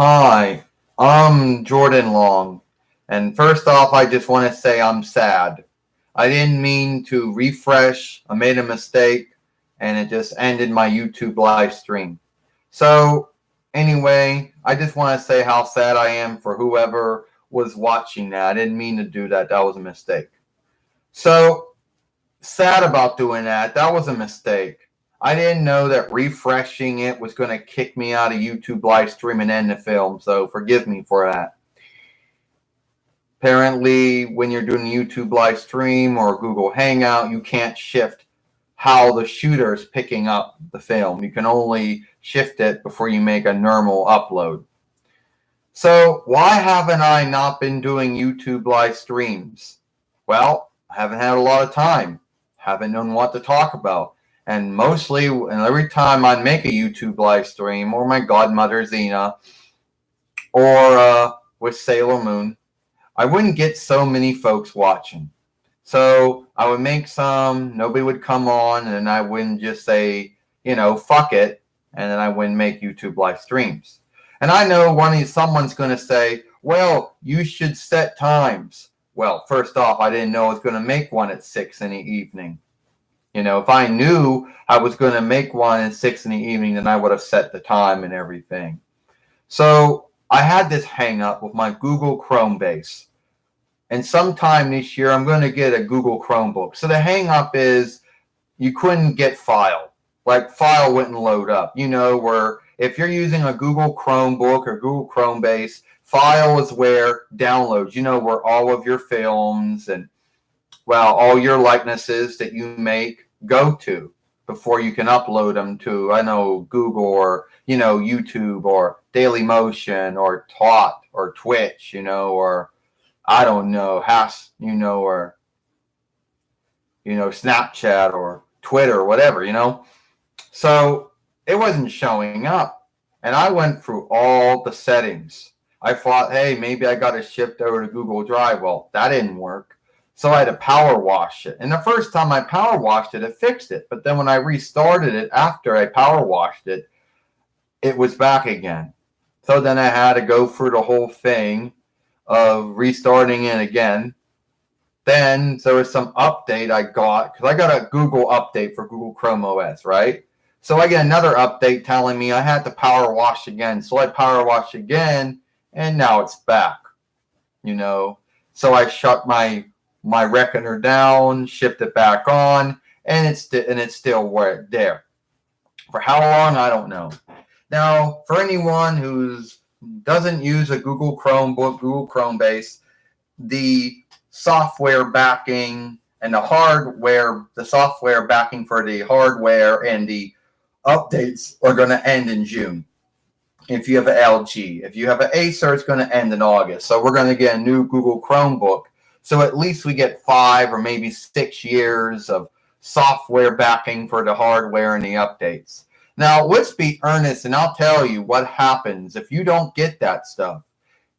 Hi, I'm Jordan Long. And first off, I just want to say I'm sad. I didn't mean to refresh. I made a mistake and it just ended my YouTube live stream. So, anyway, I just want to say how sad I am for whoever was watching that. I didn't mean to do that. That was a mistake. So, sad about doing that. That was a mistake. I didn't know that refreshing it was going to kick me out of YouTube live stream and end the film, so forgive me for that. Apparently, when you're doing YouTube live stream or Google Hangout, you can't shift how the shooter is picking up the film. You can only shift it before you make a normal upload. So why haven't I not been doing YouTube live streams? Well, I haven't had a lot of time. Haven't known what to talk about. And mostly, and every time I make a YouTube live stream, or my godmother Xena, or with Sailor Moon, I wouldn't get so many folks watching. So I would make some, nobody would come on, and I wouldn't just say, fuck it, and then I wouldn't make YouTube live streams. And I know someone's going to say, well, you should set times. Well, first off, I didn't know I was going to make one at 6 in the evening. If I knew I was going to make one at 6 in the evening, then I would have set the time and everything. So I had this hang up with my Google Chrome base. And sometime this year, I'm going to get a Google Chromebook. So the hang up is you couldn't get file. Like file wouldn't load up. Where if you're using a Google Chromebook or Google Chrome base, file is where downloads, where all of your films and, all your likenesses that you make go to before you can upload them to, Google or, YouTube or Dailymotion or Tot or Twitch, or I don't know, or, Snapchat or Twitter or whatever, So it wasn't showing up. And I went through all the settings. I thought, hey, maybe I got to shift over to Google Drive. Well, that didn't work. So I had to power wash it. And the first time I power washed it, it fixed it. But then when I restarted it after I power washed it, it was back again. So then I had to go through the whole thing of restarting it again. Then there was some update I got, because I got a Google update for Google Chrome OS, right? So I get another update telling me I had to power wash again. So I power wash again, and now it's back. So I shut my reckoner down, shift it back on, and it's still there. For how long, I don't know. Now, for anyone who doesn't use a Google Chromebook, Google Chrome base, the software backing and the software backing for the hardware and the updates are going to end in June. If you have an LG, if you have an Acer, it's going to end in August. So we're going to get a new Google Chromebook. So at least we get 5 or maybe 6 years of software backing for the hardware and the updates. Now, let's be earnest, and I'll tell you what happens if you don't get that stuff.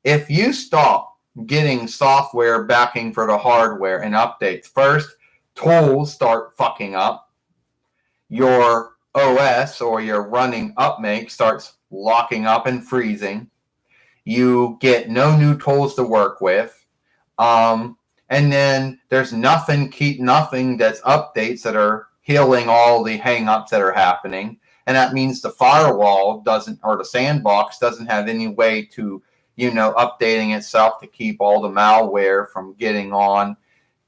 If you stop getting software backing for the hardware and updates, first, tools start fucking up. Your OS or your running upmake starts locking up and freezing. You get no new tools to work with. And then there's nothing that's updates that are healing all the hangups that are happening. And that means the firewall or the sandbox doesn't have any way to, updating itself to keep all the malware from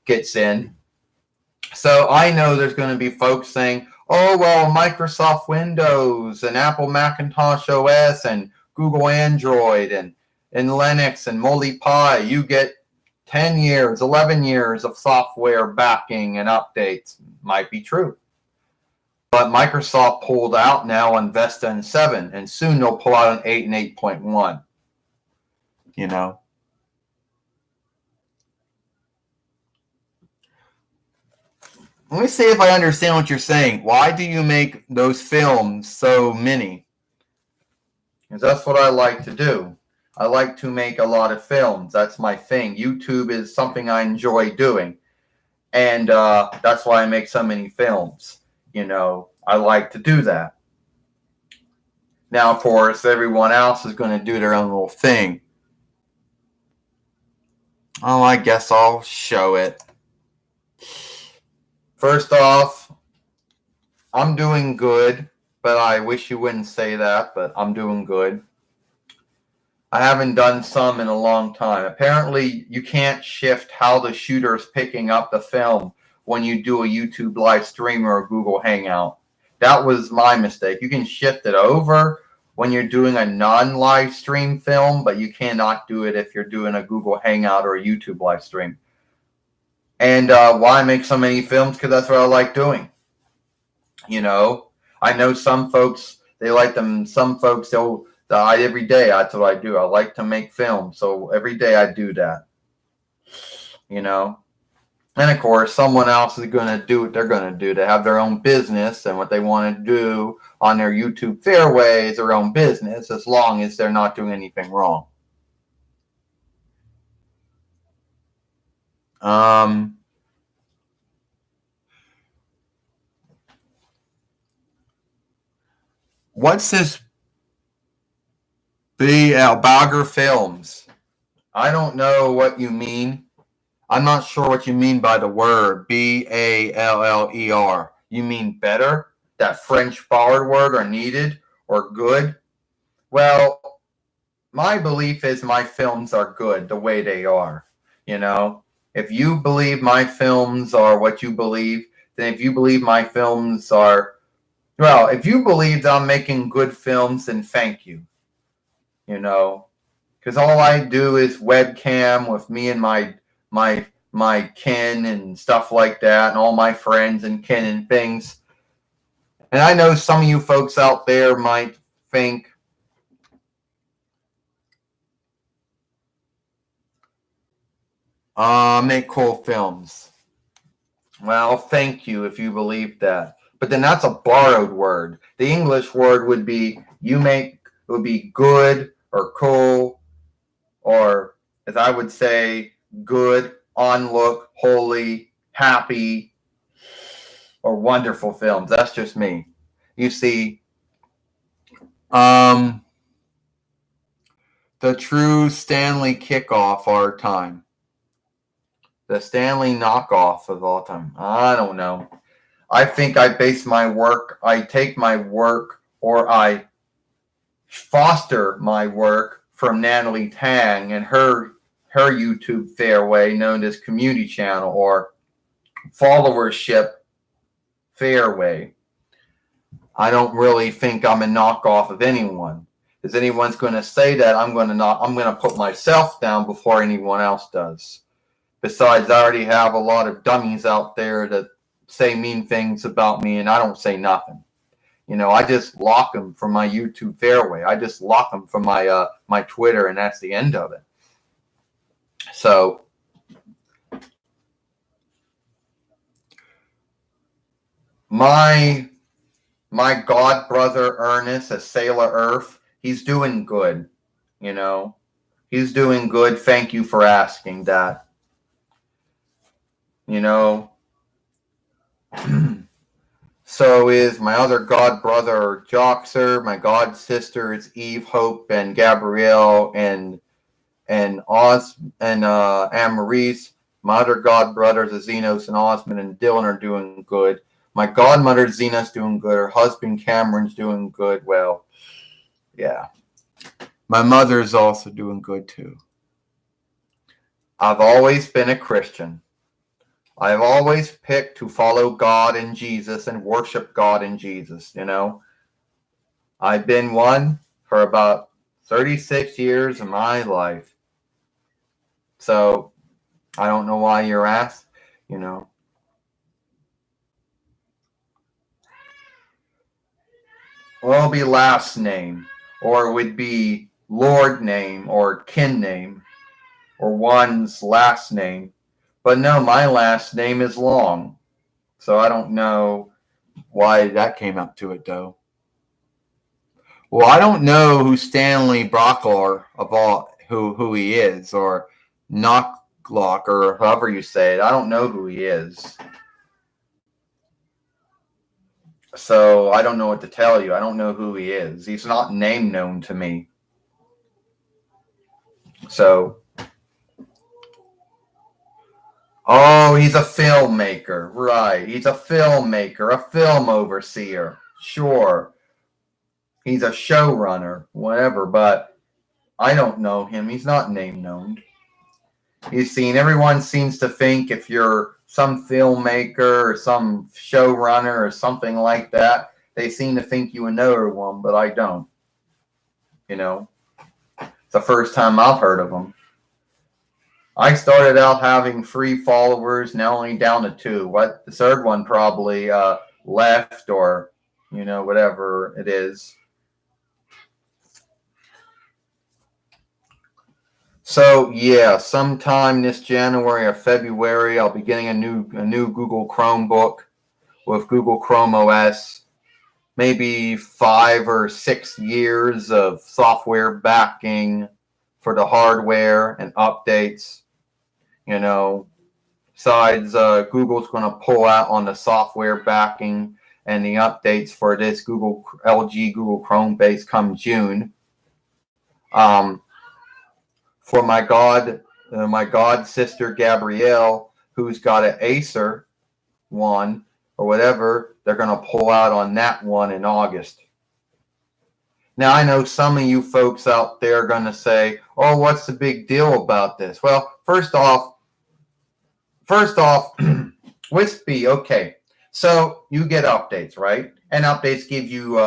gets in. So I know there's going to be folks saying, oh, well, Microsoft Windows and Apple Macintosh OS and Google Android and Linux and Moldy Pi, you get 10 years, 11 years of software backing and updates. Might be true. But Microsoft pulled out now on Vista and 7, and soon they'll pull out on 8 and 8.1. Let me see if I understand what you're saying. Why do you make those films so many? Because that's what I like to do. I like to make a lot of films. That's my thing. YouTube is something I enjoy doing. And that's why I make so many films. I like to do that. Now, of course, everyone else is going to do their own little thing. Oh, I guess I'll show it. First off, I'm doing good, but I wish you wouldn't say that, but I'm doing good. I haven't done some in a long time. Apparently, you can't shift how the shooter's picking up the film when you do a YouTube live stream or a Google Hangout. That was my mistake. You can shift it over when you're doing a non-live stream film, but you cannot do it if you're doing a Google Hangout or a YouTube live stream. And why I make so many films? Because that's what I like doing. You know, I know some folks, they like them. Some folks, they'll every day, that's what I do. I like to make films. So every day I do that. You know, and of course, someone else is going to do what they're going to do. They have their own business, and what they want to do on their YouTube fairway is their own business, as long as they're not doing anything wrong. What's this Bagger Films? I don't know what you mean. I'm not sure what you mean by the word Baller. You mean better? That French borrowed word, or needed, or good? Well, my belief is my films are good the way they are. You know, if you believe my films are what you believe, then if you believe my films are, well, if you believe that I'm making good films, then thank you. You know, because all I do is webcam with me and my kin and stuff like that, and all my friends and kin and things. And I know some of you folks out there might think, make cool films. Well, thank you if you believe that. But then that's a borrowed word. The English word would be would be good or cool, or as I would say, good, on look, holy, happy, or wonderful films. That's just me. You see, the true Stanley kickoff our time. The Stanley knockoff of all time. I don't know. I think I base my work, I take my work, or I foster my work from Natalie Tang and her YouTube fairway known as Community Channel, or followership fairway. I don't really think I'm a knockoff of anyone. If anyone's going to say that, I'm going to put myself down before anyone else does. Besides, I already have a lot of dummies out there that say mean things about me, and I don't say nothing. You know, I just lock them from my YouTube fairway. I just lock them from my my Twitter, and that's the end of it. So, my god brother Ernest, a Sailor Earth, he's doing good. You know, he's doing good. Thank you for asking that. You know, so is my other god brother Joxer, my god sister is Eve, Hope, and Gabrielle, and Oz and Anne-Maurice. My other god brothers, Zenos and Osmond and Dylan, are doing good. My godmother Zena's doing good. Her husband Cameron's doing good. Well, yeah. My mother's also doing good too. I've always been a Christian. I've always picked to follow God and Jesus and worship God and Jesus, you know. I've been one for about 36 years of my life. So, I don't know why you're asked, you know. Well, it'll be last name, or it would be Lord name, or kin name, or one's last name. But no, my last name is long. So I don't know why that came up to it, though. Well, I don't know who Stanley Brockler of all who he is, or Knocklock, or however you say it. I don't know who he is. So I don't know what to tell you. I don't know who he is. He's not name known to me. So, oh, he's a filmmaker. Right. He's a filmmaker, a film overseer. Sure. He's a showrunner, whatever, but I don't know him. He's not name known. You see, everyone seems to think if you're some filmmaker or some showrunner or something like that, they seem to think you know everyone, but I don't. You know, it's the first time I've heard of them. I started out having 3 followers, now only down to 2. What the third one probably left or whatever it is. So yeah, sometime this January or February, I'll be getting a new Google Chromebook with Google Chrome OS. Maybe 5 or 6 years of software backing for the hardware and updates. Besides, Google's going to pull out on the software backing and the updates for this LG Google Chrome base come June. For my god sister Gabrielle, who's got an Acer one or whatever, they're going to pull out on that one in August. Now, I know some of you folks out there are going to say, oh, what's the big deal about this? Well, first off, Wispy, okay. So you get updates, right? And updates give you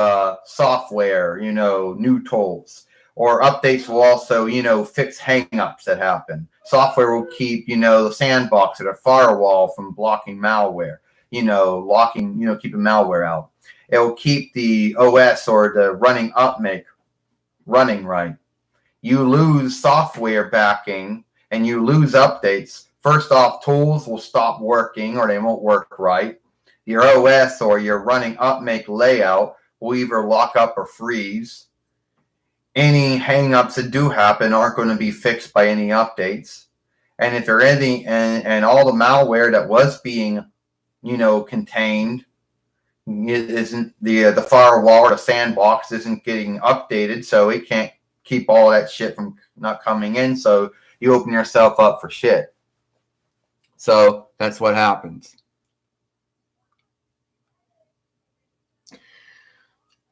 software, new tools. Or updates will also, fix hangups that happen. Software will keep, the sandbox or the firewall from blocking malware, keeping malware out. It will keep the OS or the running running right. You lose software backing and you lose updates. First off, tools will stop working or they won't work right. Your OS or your running upmake layout will either lock up or freeze. Any hangups that do happen aren't going to be fixed by any updates. And if there are any, and all the malware that was being, contained isn't the firewall or the sandbox isn't getting updated, so it can't keep all that shit from not coming in. So you open yourself up for shit. So that's what happens.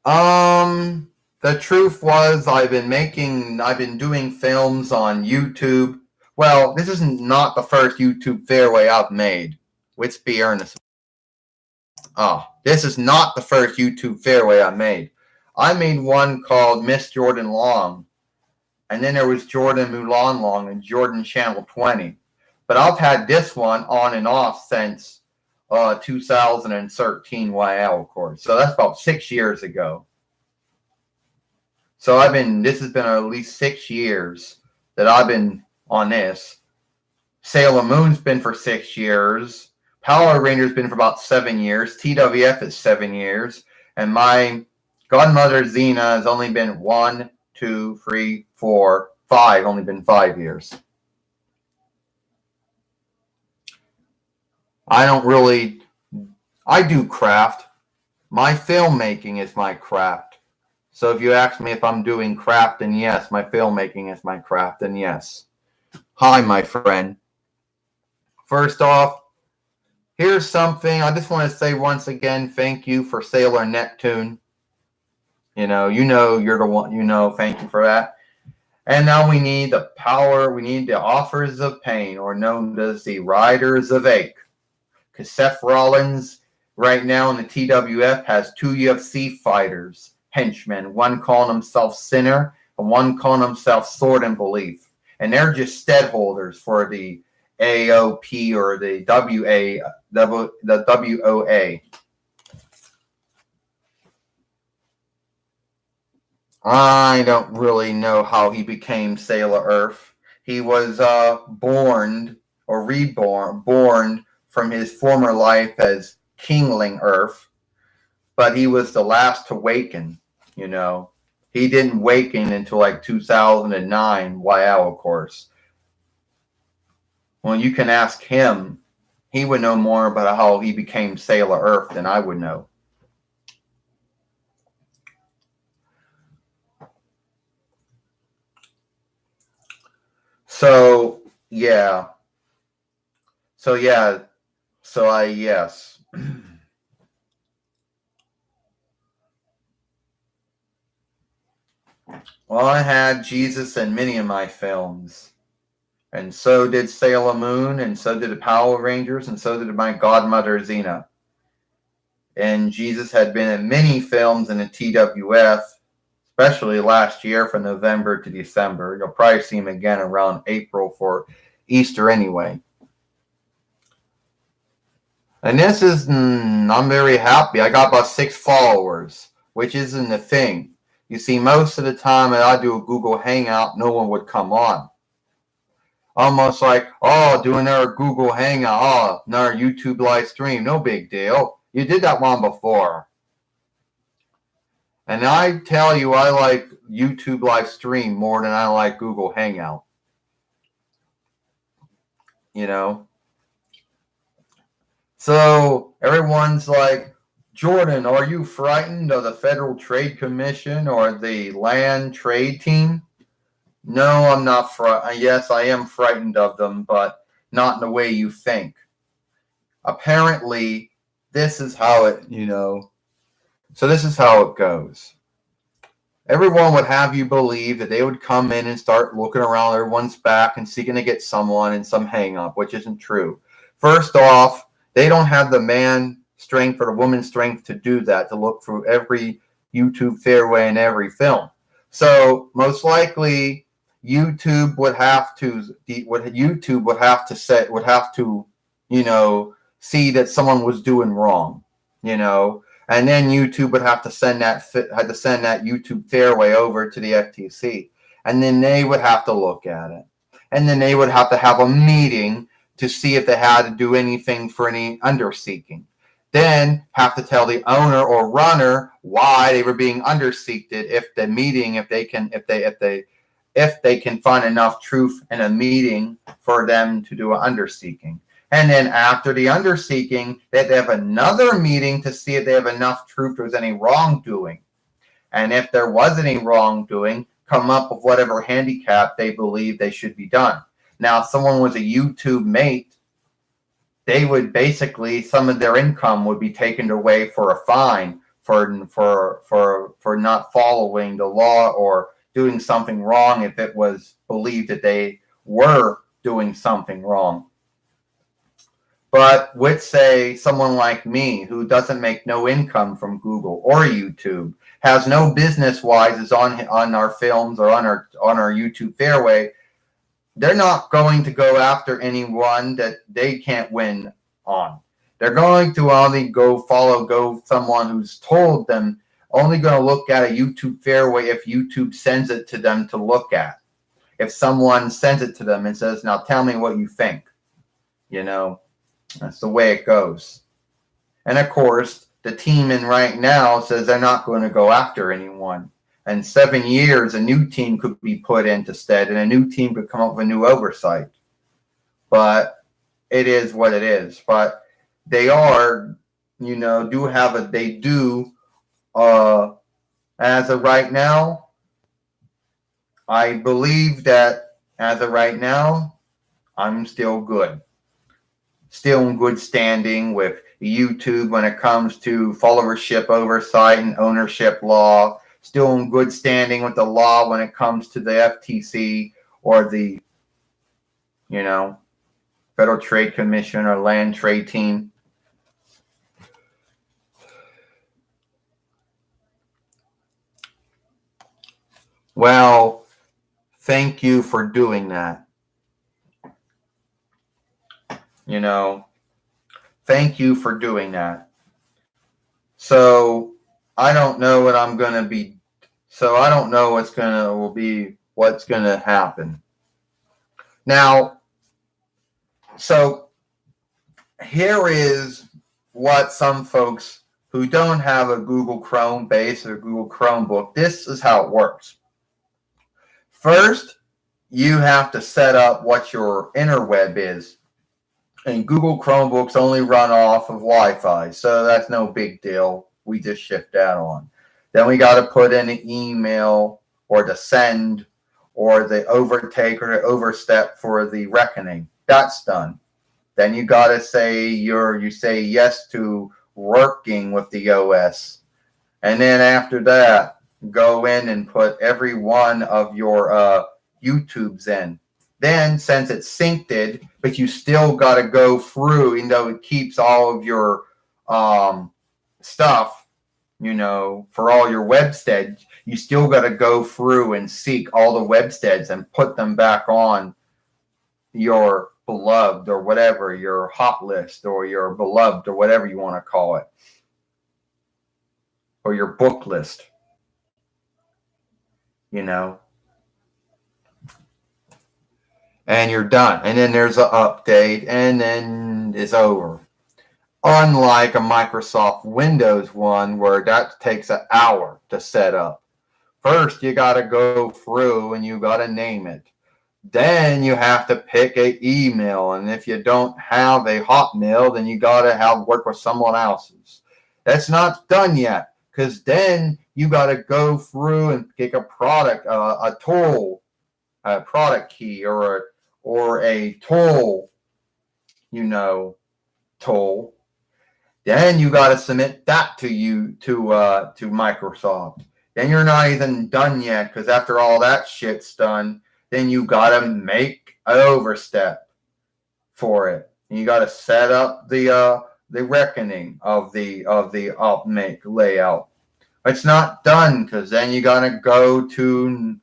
The truth was I've been doing films on YouTube. Well, this is not the first YouTube fairway I've made. Wispy Ernest. Oh, this is not the first YouTube fairway I made. I made one called Miss Jordan Long. And then there was Jordan Mulan Long and Jordan Channel 20. But I've had this one on and off since 2013 YL, of course. So that's about 6 years ago. So this has been at least 6 years that I've been on this. Sailor Moon's been for 6 years. Power Ranger's been for about 7 years. TWF is 7 years. And my godmother Xena has only been 1, 2, 3, 4, 5, only been 5 years. I do craft. My filmmaking is my craft. So if you ask me if I'm doing craft, then yes, my filmmaking is my craft, then yes. Hi, my friend. First off, here's something. I just want to say once again, thank you for Sailor Neptune. You're the one, thank you for that. And now we need the power, we need the Authors of Pain, or known as the Riders of Ache. Because Seth Rollins, right now in the TWF, has 2 UFC fighters, henchmen, one calling himself Sinner and one calling himself Sword and Belief. And they're just steadholders for the AOP or the WOA. I don't really know how he became Sailor Earth. He was born from his former life as Kingling Earth, but he was the last to waken, He didn't waken until like 2009, YL, of course. Well, you can ask him. He would know more about how he became Sailor Earth than I would know. So yeah. So yeah. Yes. Well, I had Jesus in many of my films. And so did Sailor Moon, and so did the Power Rangers, and so did my godmother Xena. And Jesus had been in many films in the TWF, especially last year from November to December. You'll probably see him again around April for Easter anyway. And I'm very happy. I got about 6 followers, which isn't a thing. You see, most of the time that I do a Google Hangout, no one would come on. Almost like, oh, do another Google Hangout, oh, another YouTube live stream, no big deal. You did that one before. And I tell you, I like YouTube live stream more than I like Google Hangout. You know? So everyone's like, Jordan, are you frightened of the Federal Trade Commission or the Land Trade Team? No, I'm not frightened. Yes, I am frightened of them, but not in the way you think. Apparently, this is how it, so this is how it goes. Everyone would have you believe that they would come in and start looking around everyone's back and seeking to get someone in some hang up, which isn't true. First off, they don't have the man strength or the woman strength to do that, to look through every YouTube fairway in every film. So most likely YouTube would have to see that someone was doing wrong, and then YouTube would have to send that YouTube fairway over to the FTC, and then they would have to look at it, and then they would have to have a meeting to see if they had to do anything for any underseeking. Then have to tell the owner or runner why they were being underseeked. If they can find enough truth in a meeting for them to do an underseeking. And then after the underseeking, they have another meeting to see if they have enough truth there's any wrongdoing. And if there was any wrongdoing, come up with whatever handicap they believe they should be done. Now, if someone was a YouTube mate, they would basically, some of their income would be taken away for a fine for not following the law or doing something wrong if it was believed that they were doing something wrong. But with, say, someone like me who doesn't make no income from Google or YouTube, has no business-wise is on our films or on our YouTube fairway, they're not going to go after anyone that they can't win on. They're going to only go someone who's told them, only going to look at a YouTube fairway if YouTube sends it to them to look at. If someone sends it to them and says, now tell me what you think, that's the way it goes. And of course, the team in right now says they're not going to go after anyone. In 7 years, a new team could be put into stead, and a new team could come up with a new oversight. But it is what it is. But they are, as of right now, I believe that as of right now, I'm still good. Still in good standing with YouTube when it comes to followership oversight and ownership law. Still in good standing with the law when it comes to the FTC or the, Federal Trade Commission or Land Trade Team. Well, thank you for doing that. Thank you for doing that. So I don't know what I'm going to be. So I don't know what's going to happen. Now, so here is what some folks who don't have a Google Chrome base or Google Chromebook, this is how it works. First, you have to set up what your interweb is. And Google Chromebooks only run off of Wi-Fi, so that's no big deal. We just shift that on. Then we got to put in an email or to send or the overtake or the overstep for the reckoning. That's done. Then you gotta say you say yes to working with the OS. And then after that, go in and put every one of your YouTubes in. Then, since it's synced, but you still got to go through, even though it keeps all of your stuff, for all your websteads, you still got to go through and seek all the websteads and put them back on your beloved or whatever, your hot list or your beloved or whatever you want to call it, or your book list, and you're done. And then there's an update, and then it's over. Unlike a Microsoft Windows one, where that takes an hour to set up. First, you got to go through and you got to name it. Then you have to pick an email. And if you don't have a Hotmail, then you got to work with someone else's. That's not done yet, because then you got to go through and pick a product, a tool, a product key, or a tool, tool. Then you got to submit that to Microsoft. Then you're not even done yet, because after all that shit's done, then you got to make an overstep for it. And you got to set up the reckoning of the upmake layout. It's not done, because then you got to go to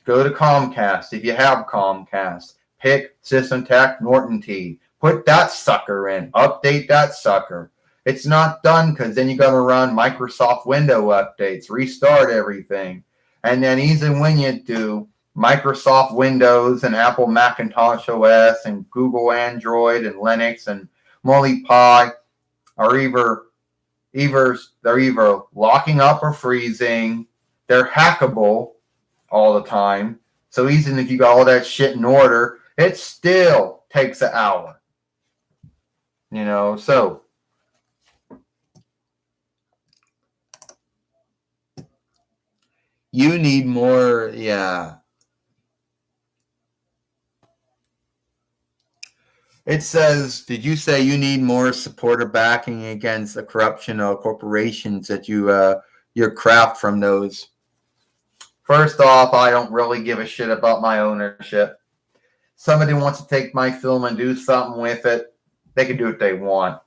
Comcast if you have Comcast. Pick SystemTech Norton T. Put that sucker in. Update that sucker. It's not done, because then you got to run Microsoft Windows updates, restart everything. And then even when you do, Microsoft Windows and Apple Macintosh OS and Google Android and Linux and Molly Pi are either locking up or freezing. They're hackable all the time. So even if you got all that shit in order, it still takes an hour. So you need more, yeah. It says, did you say you need more support or backing against the corruption of corporations that you craft from those? First off, I don't really give a shit about my ownership. Somebody wants to take my film and do something with it, they can do what they want.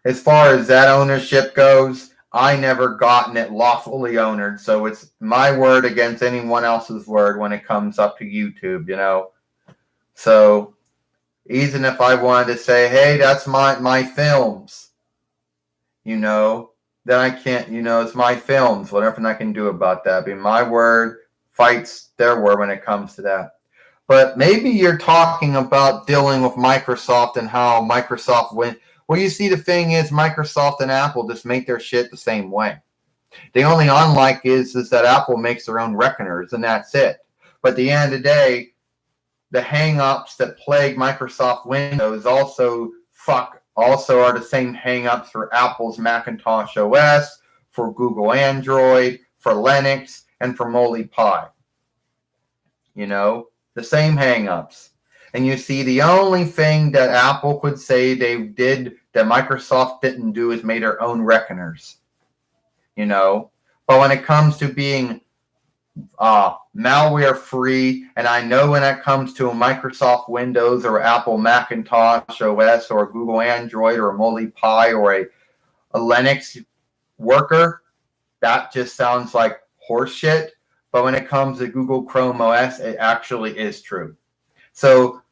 As far as that ownership goes, I never gotten it lawfully owned, so it's my word against anyone else's word when it comes up to YouTube, So even if I wanted to say, hey, that's my films, then I can't, it's my films, whatever I can do about that. My word fights their word when it comes to that. But maybe you're talking about dealing with Microsoft and how Microsoft went. Well, you see, the thing is, Microsoft and Apple just make their shit the same way. The only unlike is that Apple makes their own reckoners, and that's it. But at the end of the day, the hang-ups that plague Microsoft Windows also are the same hang-ups for Apple's Macintosh OS, for Google Android, for Linux, and for Molly Pi. The same hang-ups. And you see, the only thing that Apple could say they did that Microsoft didn't do is made their own reckoners. But when it comes to being malware free, and I know when it comes to a Microsoft Windows or Apple Macintosh OS or Google Android or Molly Pi or a Linux worker, that just sounds like horseshit. But when it comes to Google Chrome OS, it actually is true. So,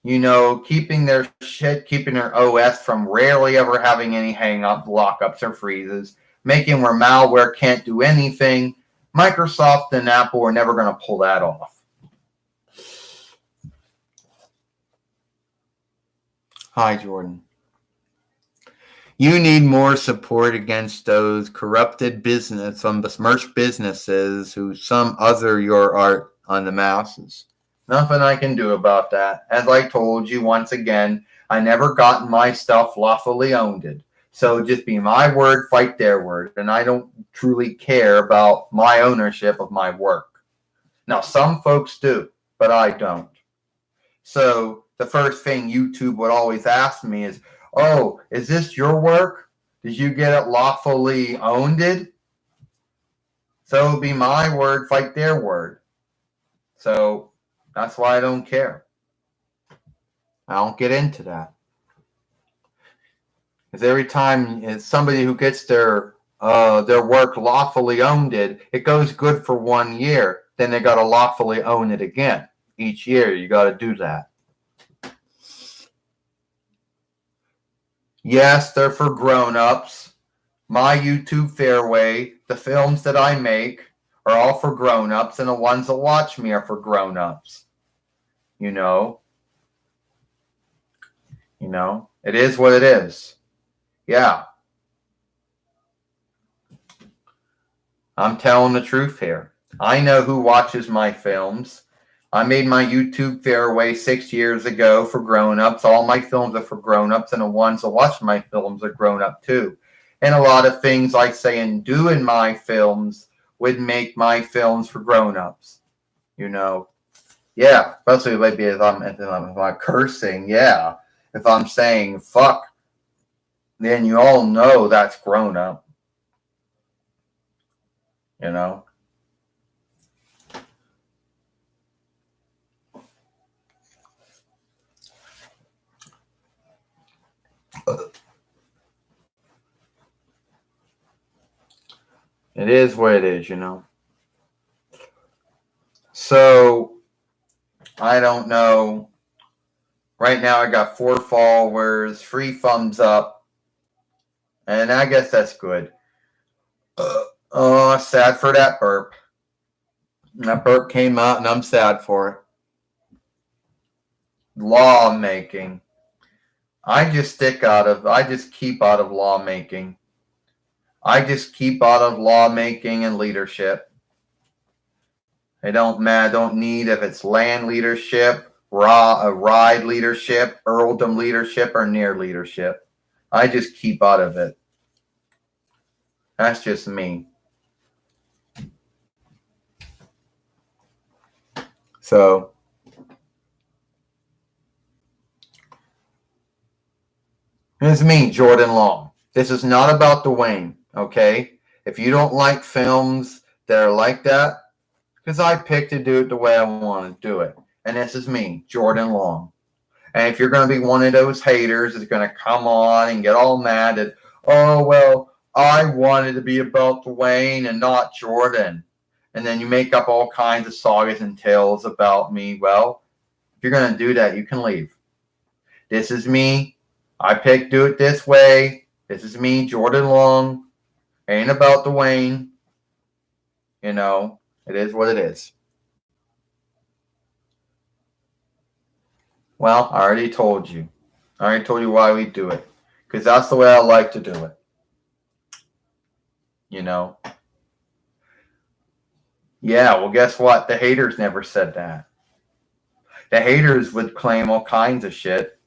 keeping their OS from rarely ever having any hang-up, lockups, or freezes, making where malware can't do anything, Microsoft and Apple are never going to pull that off. Hi, Jordan. You need more support against those corrupted some besmirched businesses who some other your art on the masses. Nothing I can do about that. As I told you once again, I never gotten my stuff lawfully owned. So just be my word, fight their word. And I don't truly care about my ownership of my work. Now, some folks do, but I don't. So the first thing YouTube would always ask me is, oh, is this your work? Did you get it lawfully owned? So it'll be my word, fight their word. So that's why I don't care. I don't get into that. Because every time it's somebody who gets their work lawfully owned, it goes good for 1 year. Then they got to lawfully own it again. Each year, you got to do that. Yes, they're for grown-ups. My YouTube Fairway, the films that I make are all for grown-ups, and the ones that watch me are for grown-ups. You know, it is what it is. Yeah. I'm telling the truth here. I know who watches my films. I made my YouTube Fairway 6 years ago for grown-ups. All my films are for grown-ups, and the ones that watch my films are grown-up too. And a lot of things I say and do in my films would make my films for grown-ups. Yeah, especially maybe if I'm cursing. Yeah, if I'm saying fuck, then you all know that's grown-up. It is what it is, So, I don't know. Right now, I got 4 followers, 3 thumbs up, and I guess that's good. Oh, sad for that burp. That burp came out, and I'm sad for it. Lawmaking. I just keep out of lawmaking. I just keep out of lawmaking and leadership. I don't need if it's land leadership, ride leadership, earldom leadership, or near leadership. I just keep out of it. That's just me. So, it's me, Jordan Long. This is not about Dwayne, okay? If you don't like films that are like that, because I picked to do it the way I want to do it. And this is me, Jordan Long. And if you're going to be one of those haters that's going to come on and get all mad at, oh, well, I wanted to be about Dwayne and not Jordan. And then you make up all kinds of sagas and tales about me. Well, if you're going to do that, you can leave. This is me. I picked do it this way. This is me, Jordan Long. Ain't about Dwayne. It is what it is. Well, I already told you. I already told you why we do it. Because that's the way I like to do it. Yeah, well, guess what? The haters never said that. The haters would claim all kinds of shit.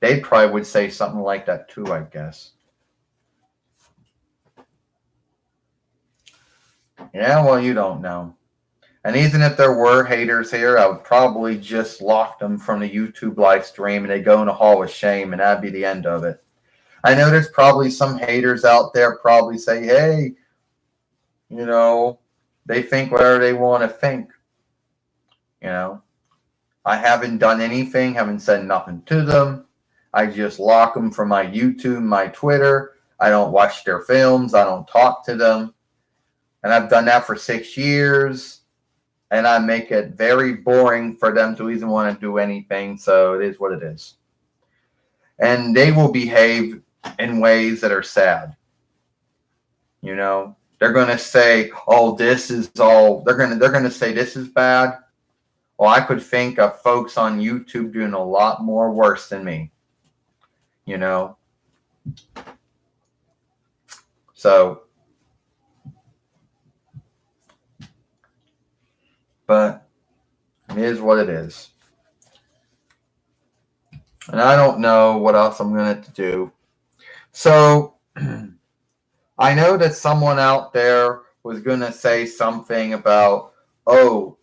They probably would say something like that too, I guess. Yeah, well, you don't know. And even if there were haters here, I would probably just lock them from the YouTube live stream and they go in a hall of shame, and that'd be the end of it. I know there's probably some haters out there probably say, hey, they think whatever they want to think. I haven't done anything, haven't said nothing to them. I just lock them from my YouTube, my Twitter. I don't watch their films. I don't talk to them. And I've done that for 6 years. And I make it very boring for them to even want to do anything. So it is what it is. And they will behave in ways that are sad. They're going to say, oh, this is all, they're going to say this is bad. Well, I could think of folks on YouTube doing a lot more worse than me. So, but it is what it is. And I don't know what else I'm going to do. So, I know that someone out there was going to say something about, oh,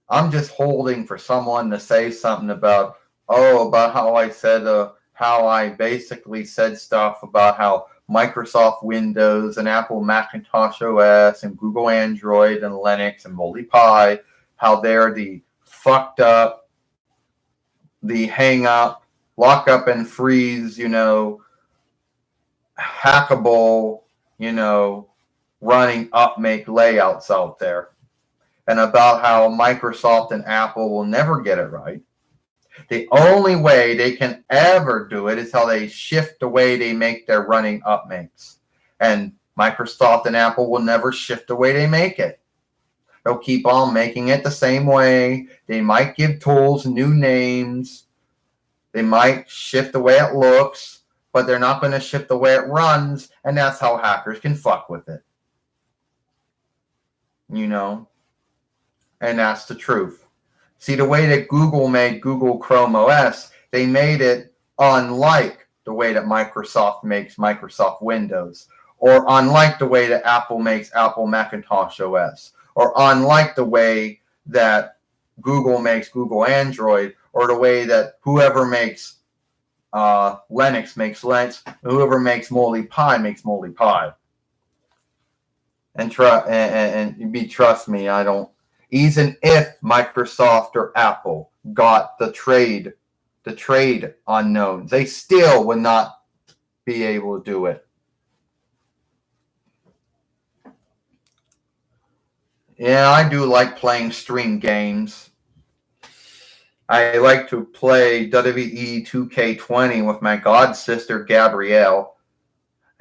I'm just holding for someone to say something about, about how I said, how I basically said stuff about how Microsoft Windows and Apple Macintosh OS and Google Android and Linux and Moldy Pi, how they're the fucked up, the hang up, lock up and freeze, hackable, running upmake layouts out there. And about how Microsoft and Apple will never get it right. The only way they can ever do it is how they shift the way they make their running upmakes. And Microsoft and Apple will never shift the way they make it. They'll keep on making it the same way. They might give tools new names. They might shift the way it looks, but they're not going to shift the way it runs. And that's how hackers can fuck with it. And that's the truth. See, the way that Google made Google Chrome OS, they made it unlike the way that Microsoft makes Microsoft Windows, or unlike the way that Apple makes Apple Macintosh OS, or unlike the way that Google makes Google Android, or the way that whoever makes Linux makes Linux, and whoever makes Moldy Pi makes Moldy Pi. And trust me, I don't. Even if Microsoft or Apple got the trade unknowns, they still would not be able to do it. Yeah, I do like playing stream games. I like to play WWE 2K20 with my god sister Gabrielle.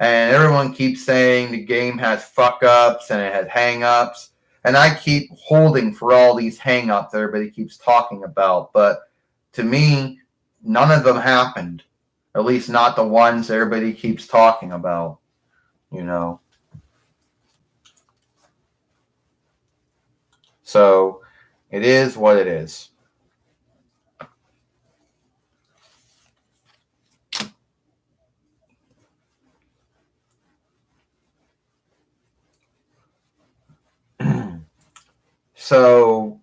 And everyone keeps saying the game has fuck-ups and it has hang-ups. And I keep holding for all these hang-ups everybody keeps talking about. But to me, none of them happened. At least not the ones everybody keeps talking about. So it is what it is. So,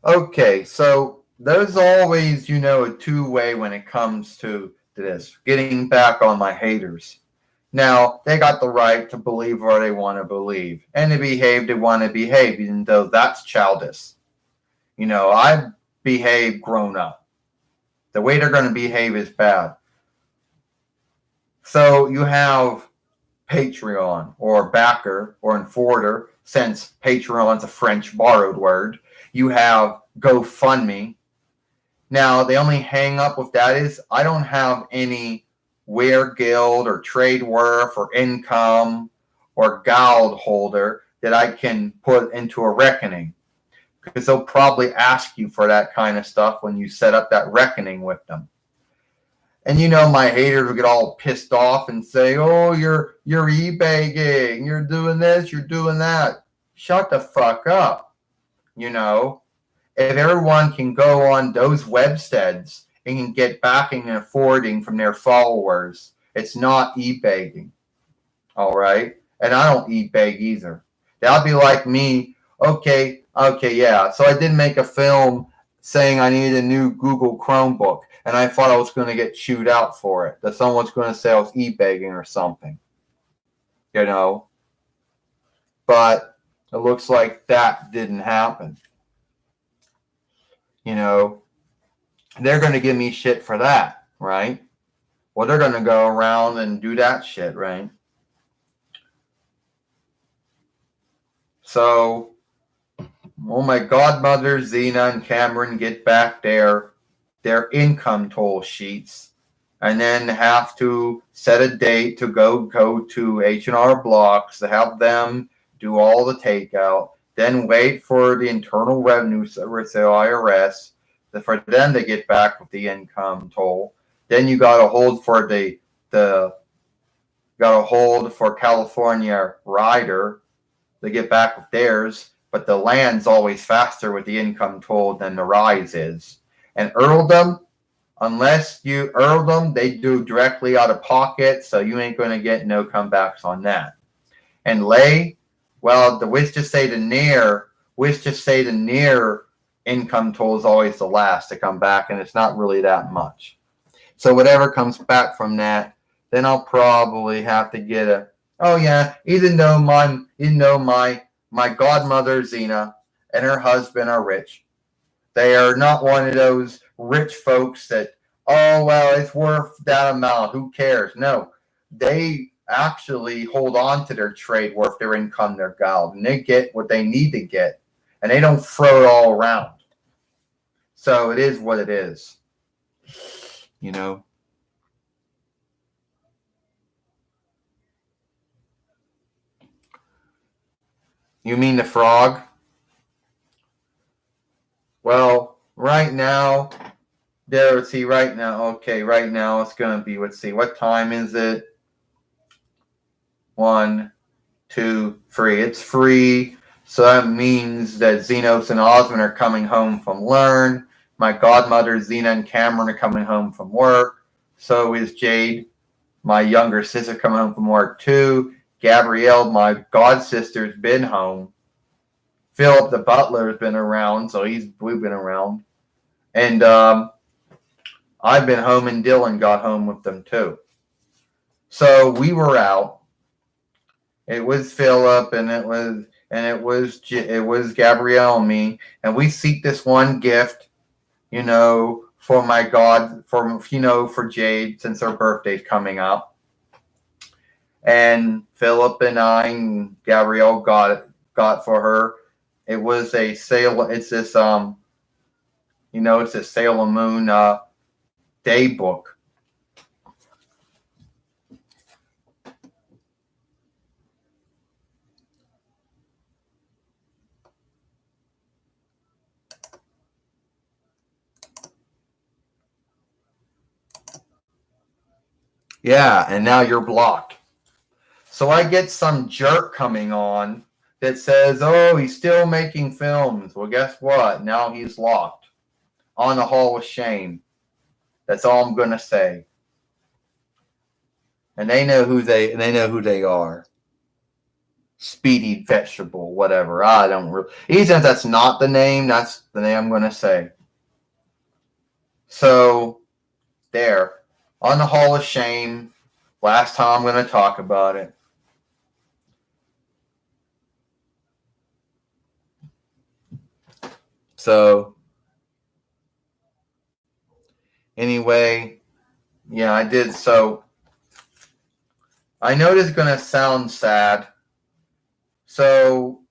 okay, so there's always, a two-way when it comes to this. Getting back on my haters. Now, they got the right to believe what they want to believe. And to behave, they want to behave, even though that's childish. I behave grown up. The way they're going to behave is bad. So you have Patreon or backer or enforder, since Patreon's a French borrowed word. You have GoFundMe. Now, the only hang up with that is I don't have any Wear Guild or Trade Worth or Income or Guild holder that I can put into a reckoning, because they'll probably ask you for that kind of stuff when you set up that reckoning with them. And my haters will get all pissed off and say, "Oh, you're eBaying, you're doing this, you're doing that." Shut the fuck up. If everyone can go on those websites and can get backing and forwarding from their followers, it's not eBaying. All right? And I don't eBay either. That'll be like me. Okay, yeah. So I did make a film saying I needed a new Google Chromebook. And I thought I was going to get chewed out for it. That someone's going to say I was eBaying or something. But it looks like that didn't happen. They're going to give me shit for that, right? Well, they're going to go around and do that shit, right? So, my godmother, Zena, and Cameron get back their income toll sheets, and then have to set a date to go to H&R Blocks to have them do all the takeout, then wait for the Internal Revenue Service, the IRS, for them to get back with the income toll. Then you got to hold for California Rider to get back with theirs, but the land's always faster with the income toll than the rise is. And earldom, unless you earn them, they do directly out of pocket, so you ain't going to get no comebacks on that. And lay, well, the which just say the near income tool is always the last to come back, and it's not really that much. So whatever comes back from that, then I'll probably have to get a. Oh yeah, even though my godmother Zena and her husband are rich, they are not one of those rich folks that, oh well, it's worth that amount. Who cares? No, they actually hold on to their trade worth their income, their gold, and they get what they need to get, and they don't throw it all around. So it is what it is, you know. You mean the frog? Well, right now, let's see, right now, okay, right now it's going to be, let's see, what time is it? 1, 2, 3. It's free, so that means that Xenos and Osmond are coming home from learn. My godmother, Xena and Cameron, are coming home from work. So is Jade, my younger sister, coming home from work too. Gabrielle, my god sister's been home. Philip, the butler, has been around, so we've been around. And I've been home, and Dylan got home with them too. So we were out. It was Philip, and it was Gabrielle and me, and we seek this one gift, for my God, for Jade, since her birthday's coming up. And Philip and I and Gabrielle got for her. It was a sail. It's this it's a Sailor Moon day book. Yeah, and now you're blocked. So I get some jerk coming on that says, oh, he's still making films. Well, guess what? Now he's locked on the Hall of Shame. That's all I'm going to say. And they know who they are. Speedy Vegetable, whatever. I don't really. Even if that's not the name, that's the name I'm going to say. So, there. On the Hall of Shame. Last time I'm going to talk about it. So, anyway, yeah, I did. So, I know this is going to sound sad. So,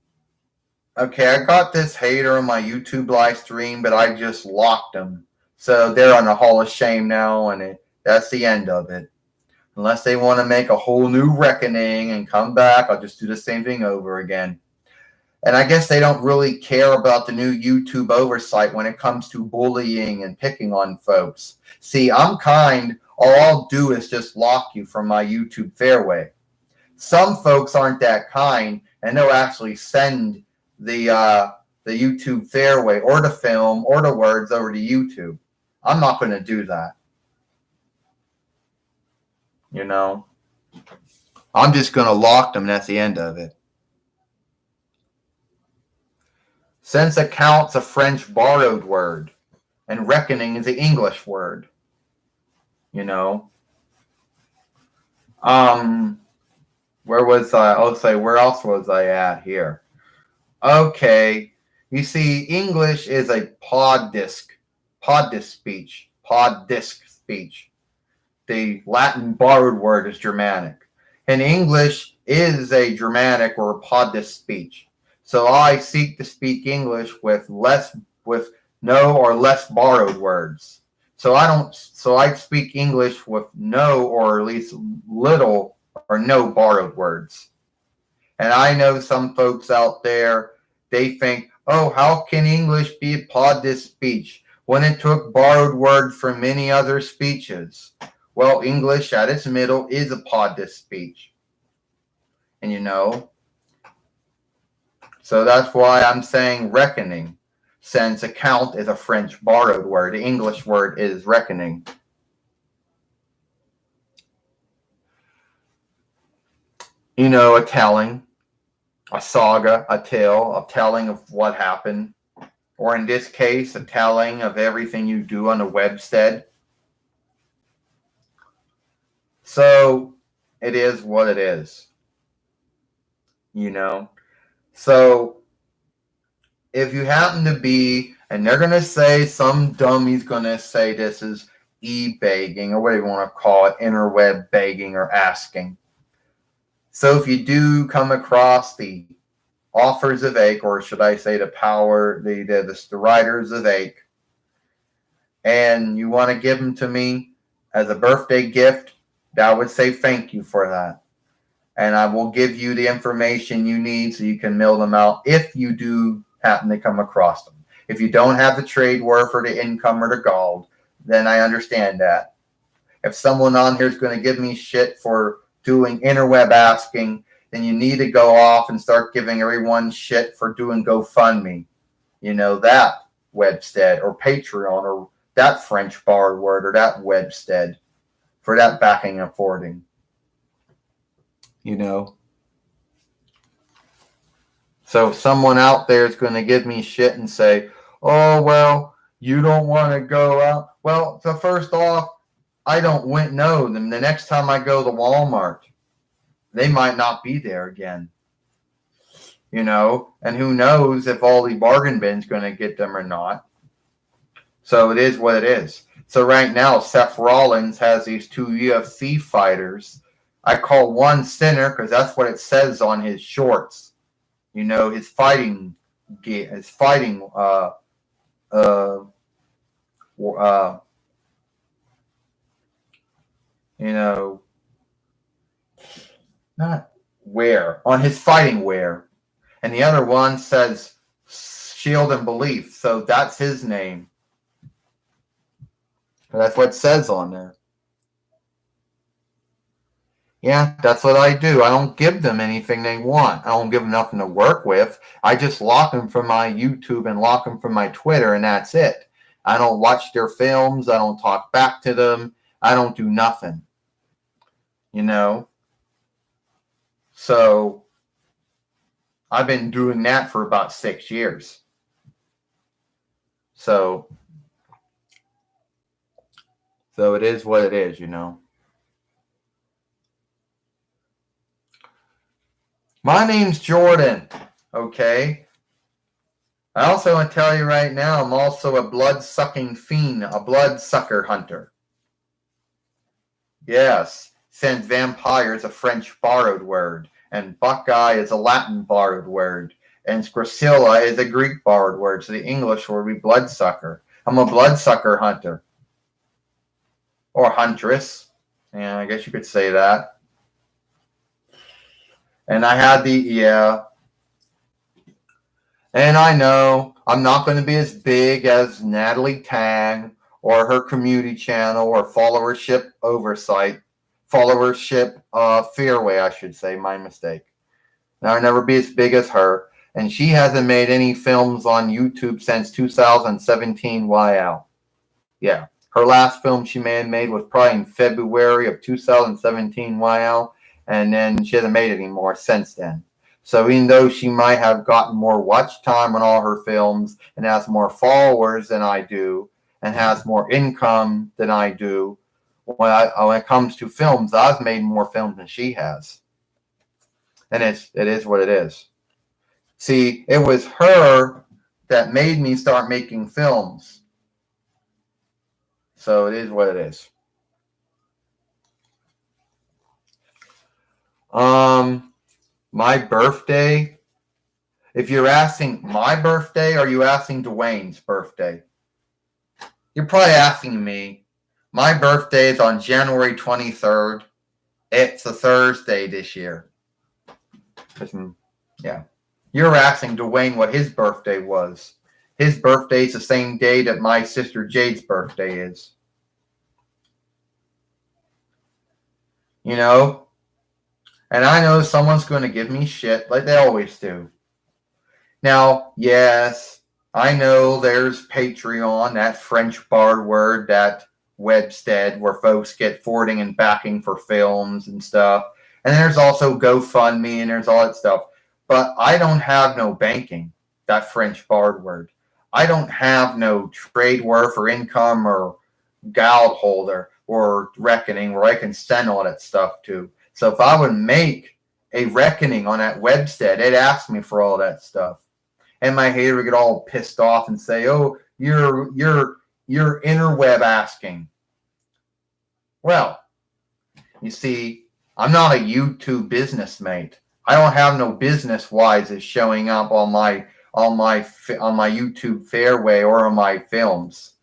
okay, I got this hater on my YouTube live stream, but I just locked them. So, they're on the Hall of Shame now, and that's the end of it. Unless they want to make a whole new reckoning and come back, I'll just do the same thing over again. And I guess they don't really care about the new YouTube oversight when it comes to bullying and picking on folks. See, I'm kind. All I'll do is just lock you from my YouTube fairway. Some folks aren't that kind, and they'll actually send the YouTube fairway or the film or the words over to YouTube. I'm not going to do that. I'm just going to lock them, and that's the end of it. Since account's a French borrowed word, and reckoning is the English word. Where was I? Where else was I at here? Okay. You see, English is a pod disc speech. The Latin borrowed word is Germanic. And English is a Germanic or a pod disc speech. So I seek to speak English with no or less borrowed words. So I speak English with no or at least little or no borrowed words. And I know some folks out there, they think, oh, how can English be a pod disc speech when it took borrowed words from many other speeches? Well, English at its middle is a pod disc speech. And so that's why I'm saying reckoning. since account is a French borrowed word. The English word is reckoning. You know, a telling, a saga, a tale, a telling of what happened, or in this case, a telling of everything you do on the webstead. So it is what it is, you know. So if you happen to be, and they're going to say, some dummy's going to say this is e-begging, or whatever you want to call it, interweb begging or asking. So if you do come across the offers of ache, or should I say the riders of ache, and you want to give them to me as a birthday gift, I would say thank you for that. And I will give you the information you need so you can mail them out if you do happen to come across them. If you don't have the trade worth or the income or the gold, then I understand that. If someone on here is going to give me shit for doing interweb asking, then you need to go off and start giving everyone shit for doing GoFundMe. You know, that webstead or Patreon or that French borrowed word or that webstead for that backing and forwarding. You know. So if someone out there is going to give me shit and say, oh, well, you don't want to go out. Well, so first off, I don't know them. The next time I go to Walmart, they might not be there again. You know, and who knows if all the bargain bin's going to get them or not. So it is what it is. So right now, Seth Rollins has these two UFC fighters. I call one sinner because that's what it says on his shorts. You know, his fighting, you know, not wear, on his fighting wear. And the other one says Shield and Belief. So that's his name. That's what it says on there. Yeah, that's what I do. I don't give them anything they want. I don't give them nothing to work with. I just lock them from my YouTube and lock them from my Twitter, and that's it. I don't watch their films. I don't talk back to them. I don't do nothing. You know? So I've been doing that for about 6 years. So it is what it is, you know. My name's Jordan, okay? I also want to tell you right now, I'm also a blood-sucking fiend, a blood-sucker hunter. Yes, since vampire is a French borrowed word, and Buckeye is a Latin borrowed word, and Scricilla is a Greek borrowed word, so the English word would be bloodsucker. I'm a bloodsucker hunter. Or huntress. Yeah, I guess you could say that. And I had and I know I'm not going to be as big as Natalie Tang or her community channel or followership Fairway, I should say, my mistake. Now, I'll never be as big as her. And she hasn't made any films on YouTube since 2017 YL. Yeah. Her last film she made was probably in February of 2017 YL. And then she hasn't made it anymore since then. So even though she might have gotten more watch time on all her films and has more followers than I do and has more income than I do, when it comes to films, I've made more films than she has. And it is what it is. See, it was her that made me start making films. So it is what it is. My birthday. If you're asking my birthday, or are you asking Dwayne's birthday? You're probably asking me. My birthday is on January 23rd. It's a Thursday this year. Yeah. You're asking Dwayne what his birthday was. His birthday is the same day that my sister Jade's birthday is. You know? And I know someone's going to give me shit like they always do. Now, yes, I know there's Patreon, that French barred word, that Webstead, where folks get forwarding and backing for films and stuff. And there's also GoFundMe and there's all that stuff. But I don't have no banking, that French barred word. I don't have no trade worth or income or gald holder or reckoning where I can send all that stuff to. So if I would make a reckoning on that Webstead, it'd ask me for all that stuff. And my hater would get all pissed off and say, "Oh, you're interweb asking." Well, you see, I'm not a YouTube business mate. I don't have no business wises showing up on my YouTube fairway or on my films.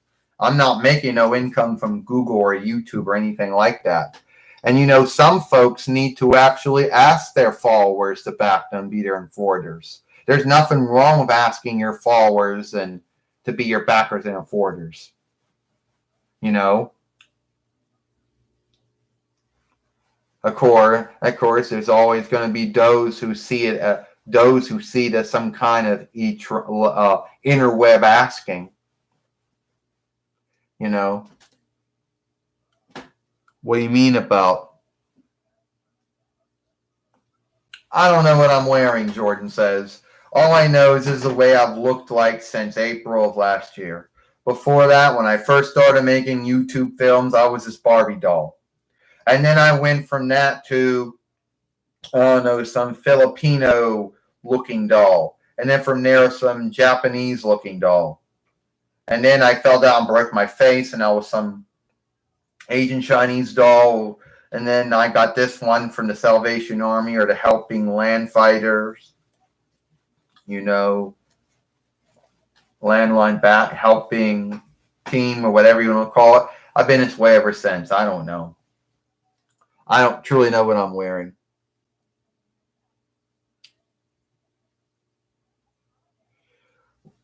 I'm not making no income from Google or YouTube or anything like that. And some folks need to actually ask their followers to back them, be their forwarders. There's nothing wrong with asking your followers and to be your backers and forwarders. Of course, there's always going to be those who see it, those who see it as some kind of interweb asking. What do you mean about? I don't know what I'm wearing, Jordan says. All I know is this is the way I've looked like since April of last year. Before that, when I first started making YouTube films, I was this Barbie doll. And then I went from that to, some Filipino looking doll. And then from there, some Japanese looking doll. And then I fell down and broke my face, and I was some Asian Chinese doll. And then I got this one from the Salvation Army or the Helping Land Fighters. Landline back helping team or whatever you want to call it. I've been this way ever since. I don't know. I don't truly know what I'm wearing.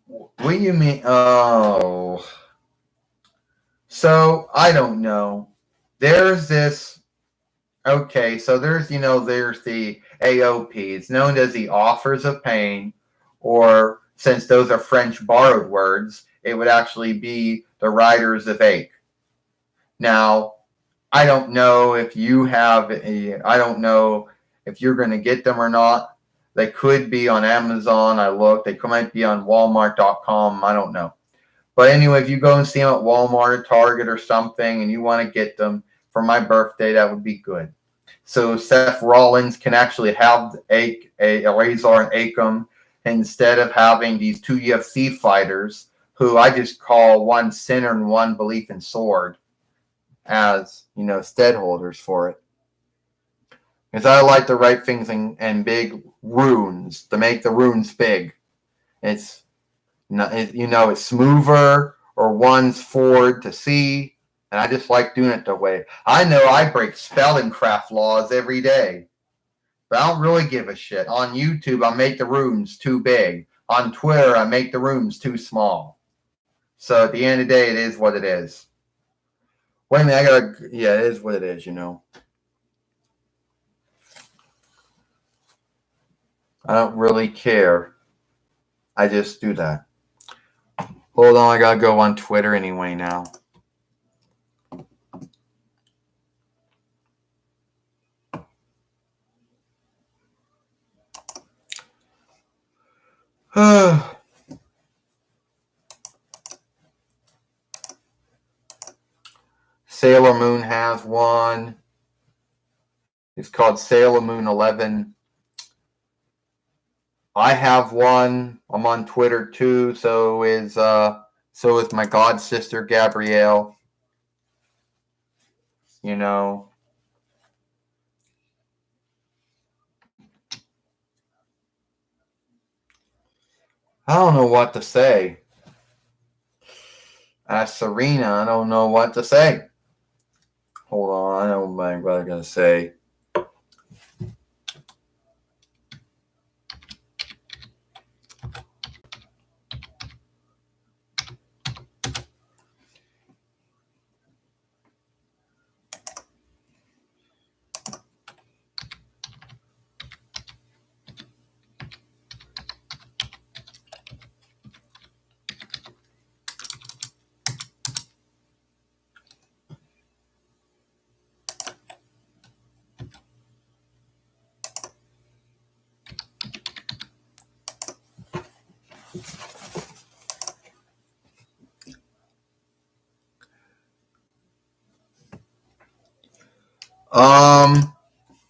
What do you mean? Oh. So, I don't know. There's this. Okay, so there's the AOP. It's known as the Authors of Pain, or since those are French borrowed words, it would actually be the Writers of Ache. Now, I don't know if I don't know if you're going to get them or not. They could be on Amazon. I looked. They might be on Walmart.com. I don't know. But anyway, if you go and see them at Walmart or Target or something and you want to get them for my birthday, that would be good. So Seth Rollins can actually have a Razor and Akam instead of having these two UFC fighters who I just call one Sinner and one Belief in Sword as, stead holders for it. Because I like to write things in big runes to make the runes big. It's smoother or one's forward to see. And I just like doing it that way. I know I break spelling craft laws every day. But I don't really give a shit. On YouTube, I make the runes too big. On Twitter, I make the runes too small. So at the end of the day, it is what it is. Wait a minute, it is what it is, I don't really care. I just do that. Hold on, I gotta go on Twitter anyway now. Sailor Moon has one. It's called Sailor Moon 11. I have one. I'm on Twitter too. So is my god sister Gabrielle. I don't know what to say. Serena, I don't know what to say. Hold on, I know what my brother gonna say.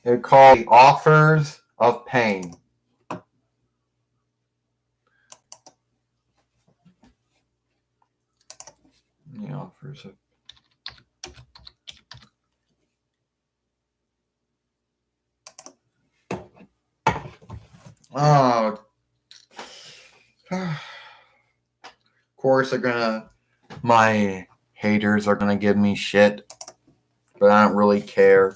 They're called the Authors of Pain. The Authors of Oh, of course my haters are gonna give me shit, but I don't really care.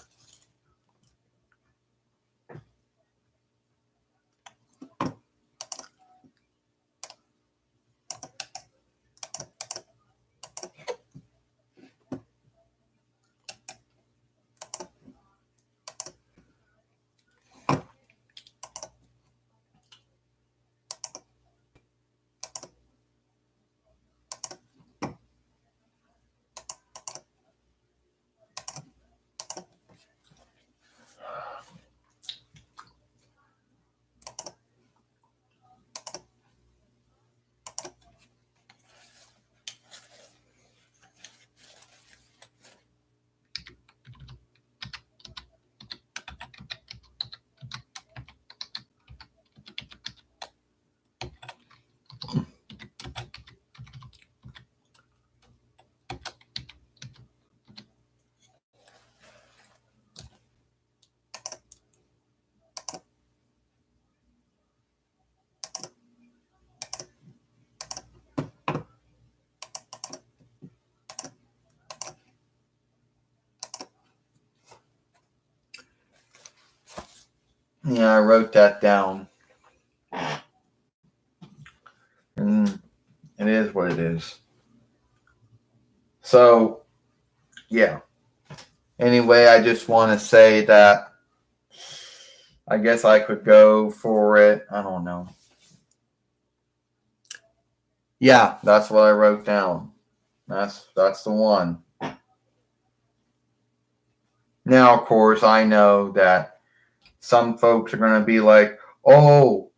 Yeah, I wrote that down. And it is what it is. So, yeah. Anyway, I just want to say that I guess I could go for it. I don't know. Yeah, that's what I wrote down. That's the one. Now, of course, I know that some folks are going to be like, "Oh,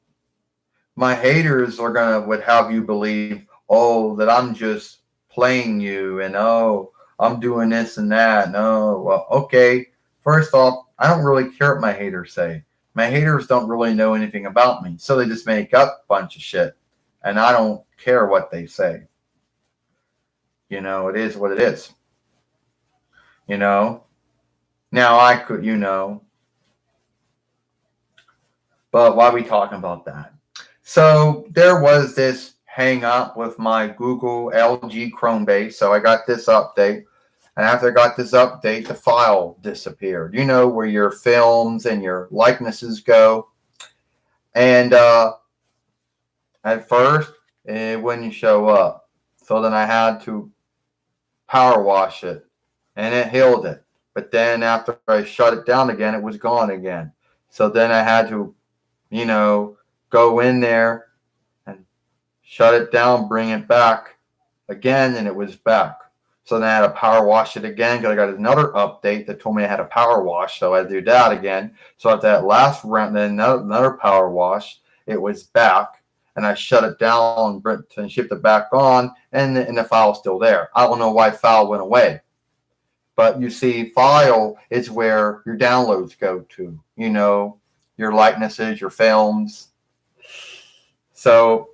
my haters are would have you believe, oh, that I'm just playing you, and oh, I'm doing this and that." No, well, okay. First off, I don't really care what my haters say. My haters don't really know anything about me, so they just make up a bunch of shit, and I don't care what they say. It is what it is. You know. Now I could, but why are we talking about that? So there was this hang up with my Google LG Chromebase. So I got this update. And after I got this update, the file disappeared. Where your films and your likenesses go. And at first, it wouldn't show up. So then I had to power wash it. And it healed it. But then after I shut it down again, it was gone again. So then I had to, go in there and shut it down, bring it back again, and it was back. So then I had to power wash it again because I got another update that told me I had a power wash. So I had to do that again. So after that last round, then another power wash, it was back. And I shut it down and shipped it back on, and the file's still there. I don't know why file went away. But you see, file is where your downloads go to, your likenesses, your films. So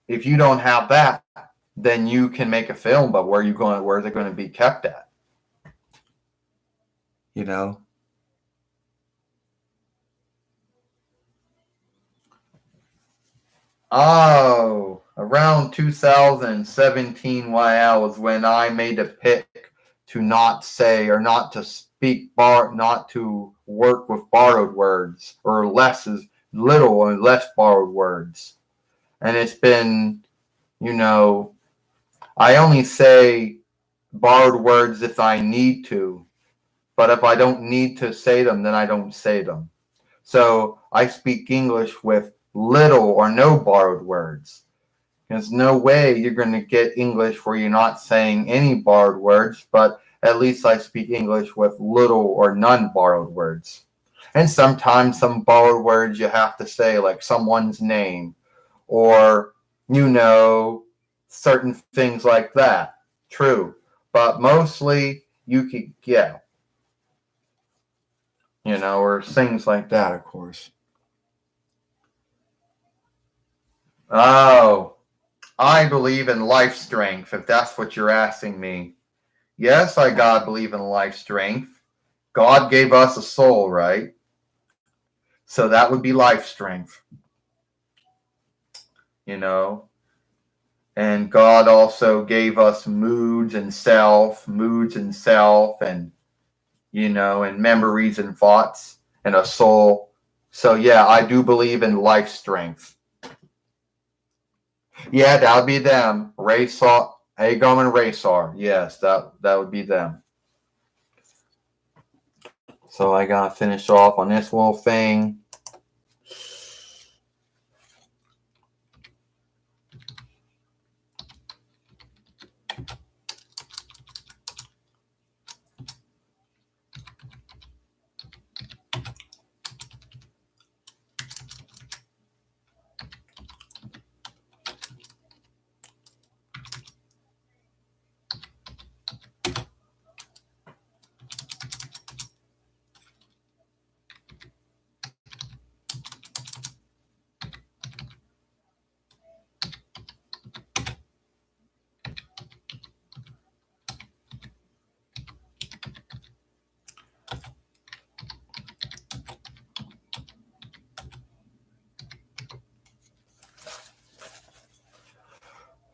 if you don't have that, then you can make a film, but where is it going to be kept at? Oh, around 2017 YL is when I made a pick to not say or not to speak not to work with borrowed words or little or less borrowed words. And it's been, I only say borrowed words if I need to, but if I don't need to say them, then I don't say them. So I speak English with little or no borrowed words. There's no way you're going to get English where you're not saying any borrowed words, but at least I speak English with little or none borrowed words. And sometimes some borrowed words you have to say, like someone's name or, certain things like that. True. But mostly you could, yeah, or things like that, of course. Oh, I believe in life strength, if that's what you're asking me. Yes, I God believe in life strength. God gave us a soul, right? So that would be life strength, you know. And God also gave us moods and self, and and memories and thoughts and a soul. So yeah, I do believe in life strength. Yeah, that would be them. Raysar, Agom and Raysar. Yes, that would be them. So I gotta finish off on this little thing.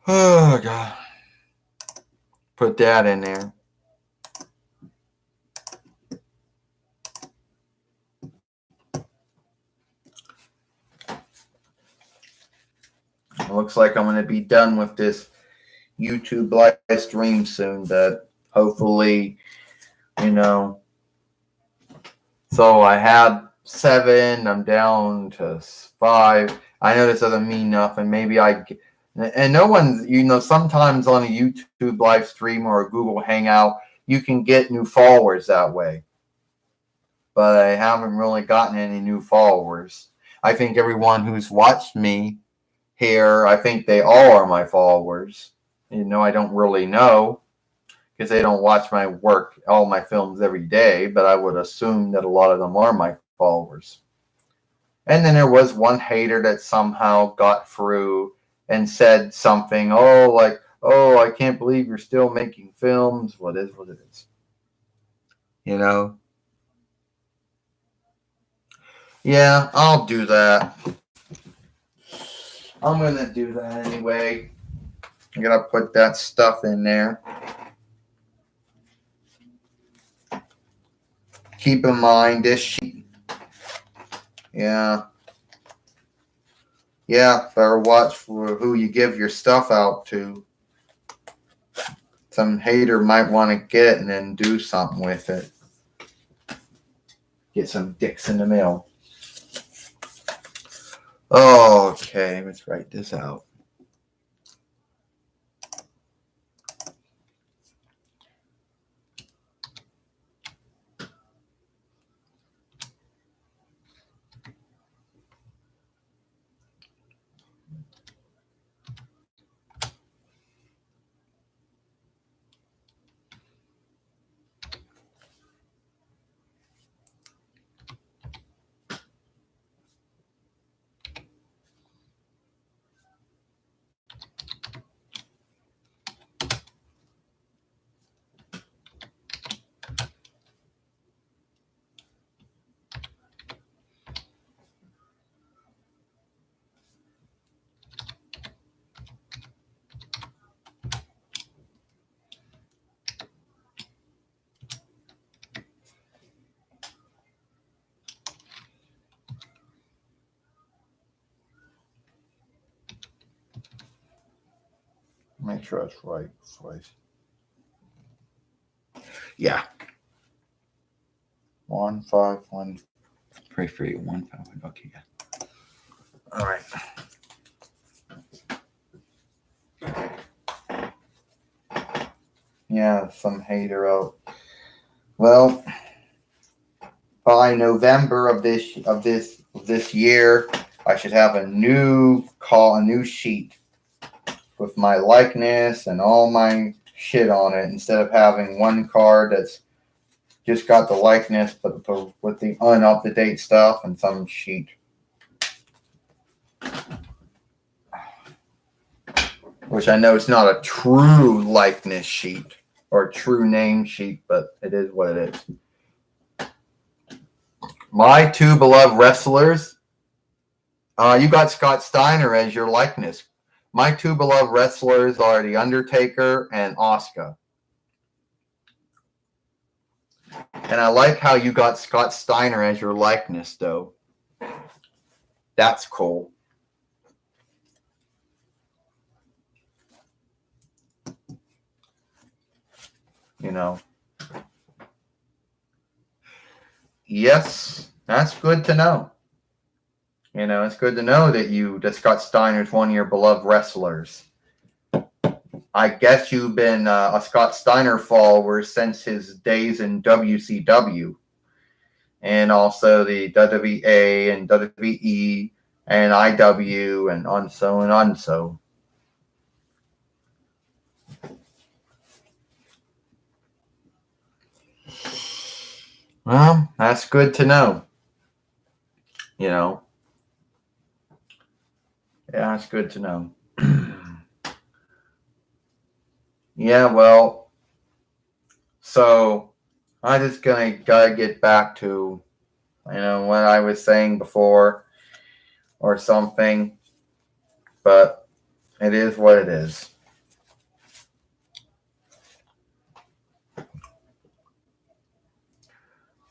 Oh God. Put that in there. It looks like I'm gonna be done with this YouTube live stream soon, but hopefully, you know. So I had 7. I'm down to 5. I know this doesn't mean nothing. Maybe and no one's, sometimes on a YouTube live stream or a Google Hangout, you can get new followers that way. But I haven't really gotten any new followers. I think everyone who's watched me here, I think they all are my followers. I don't really know because they don't watch my work, all my films every day, but I would assume that a lot of them are my followers. And then there was one hater that somehow got through and said something, oh, I can't believe you're still making films. What is what it is. Yeah, I'll do that. I'm going to do that anyway. I'm going to put that stuff in there. Keep in mind this sheet. Yeah. Yeah, better watch for who you give your stuff out to. Some hater might want to get it and then do something with it. Get some dicks in the mail. Okay, let's write this out. Make sure that's right. Yeah. 151. Pray for you. 151. Okay. Yeah. All right. Yeah, some hater out. Well, by November of this year, I should have a new sheet with my likeness and all my shit on it instead of having one card that's just got the likeness but with the up-to-date stuff and some sheet. Which I know it's not a true likeness sheet or a true name sheet, but it is what it is. My two beloved wrestlers. You got Scott Steiner as your likeness. My two beloved wrestlers are The Undertaker and Asuka. And I like how you got Scott Steiner as your likeness, though. That's cool. You know. Yes, that's good to know. You know, it's good to know that Scott Steiner's one of your beloved wrestlers. I guess you've been a Scott Steiner follower since his days in WCW. And also the WWE and WWE and IW and unso and unso. Well, that's good to know. You know. Yeah, that's good to know. Yeah, well, so I just gotta get back to, you know, what I was saying before or something, but it is what it is.